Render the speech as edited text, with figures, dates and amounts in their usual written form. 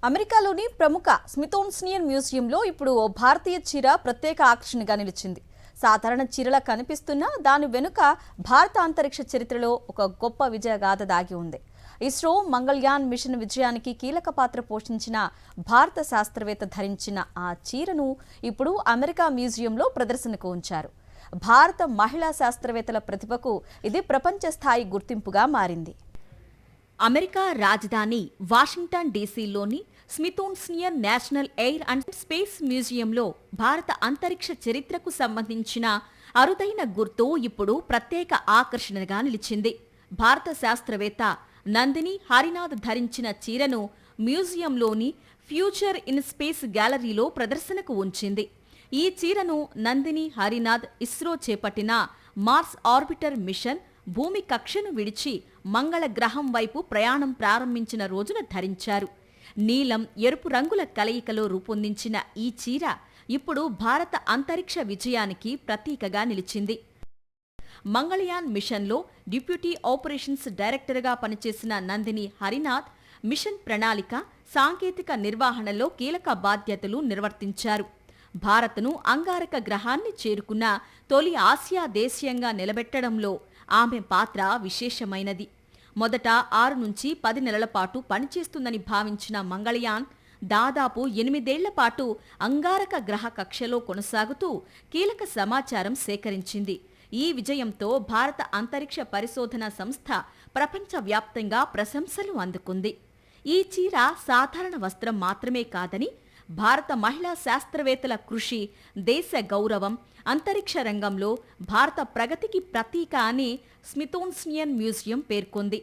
అమెరికాలోని ప్రముఖ స్మిథోనియన్ మ్యూజియంలో ఇప్పుడు ఓ భారతీయ చీర ప్రత్యేక ఆకర్షణగా నిలిచింది. సాధారణ చీరలా కనిపిస్తున్నా దాని వెనుక భారత అంతరిక్ష చరిత్రలో ఒక గొప్ప విజయగాథ దాగి ఉంది. ఇస్రో మంగళయాన్ మిషన్ విజయానికి కీలక పాత్ర పోషించిన భారత శాస్త్రవేత్త ధరించిన ఆ చీరను ఇప్పుడు అమెరికా మ్యూజియంలో ప్రదర్శనకు ఉంచారు. భారత మహిళా శాస్త్రవేత్తల ప్రతిభకు ఇది ప్రపంచ స్థాయి గుర్తింపుగా మారింది. అమెరికా రాజధాని వాషింగ్టన్ డీసీలోని Smithsonian national air and space మ్యూజియంలో భారత అంతరిక్ష చరిత్రకు సంబంధించిన అరుదైన గుర్తు ఇప్పుడు ప్రత్యేక ఆకర్షణగా నిలిచింది. భారత శాస్త్రవేత్త నందిని హరినాథ్ ధరించిన చీరను మ్యూజియంలోని ఫ్యూచర్ ఇన్ స్పేస్ గ్యాలరీలో ప్రదర్శనకు ఉంచింది. ఈ చీరను నందిని హరినాథ్ ఇస్రో చేపట్టిన మార్స్ ఆర్బిటర్ మిషన్ భూమి కక్షను విడిచి మంగళ గ్రహం వైపు ప్రయాణం ప్రారంభించిన రోజున ధరించారు. నీలం, ఎరుపు రంగుల కలయికలో రూపొందించిన ఈ చీర ఇప్పుడు భారత అంతరిక్ష విజయానికి ప్రతీకగా నిలిచింది. మంగళయాన్ మిషన్లో డిప్యూటీ ఆపరేషన్స్ డైరెక్టర్గా పనిచేసిన నందిని హరినాథ్ మిషన్ ప్రణాళిక, సాంకేతిక నిర్వహణలో కీలక బాధ్యతలు నిర్వర్తించారు. భారత్ను అంగారక గ్రహాన్ని చేరుకున్న తొలి ఆసియా దేశీయంగా నిలబెట్టడంలో ఆమె పాత్ర విశేషమైనది. మొదట 6 నుంచి 10 నెలల పాటు పనిచేస్తుందని భావించిన మంగళయాన్ దాదాపు 8 ఏళ్ల పాటు అంగారక గ్రహ కక్షలో కొనసాగుతూ కీలక సమాచారం సేకరించింది. ఈ విజయంతో భారత అంతరిక్ష పరిశోధన సంస్థ ప్రపంచవ్యాప్తంగా ప్రశంసలు అందుకుంది. ఈ చీర సాధారణ వస్త్రం మాత్రమే కాదని, భారత మహిళా శాస్త్రవేత్తల కృషి, దేశ గౌరవం, అంతరిక్ష రంగంలో భారత ప్రగతికి ప్రతీక అని స్మిథోనియన్ మ్యూజియం పేర్కొంది.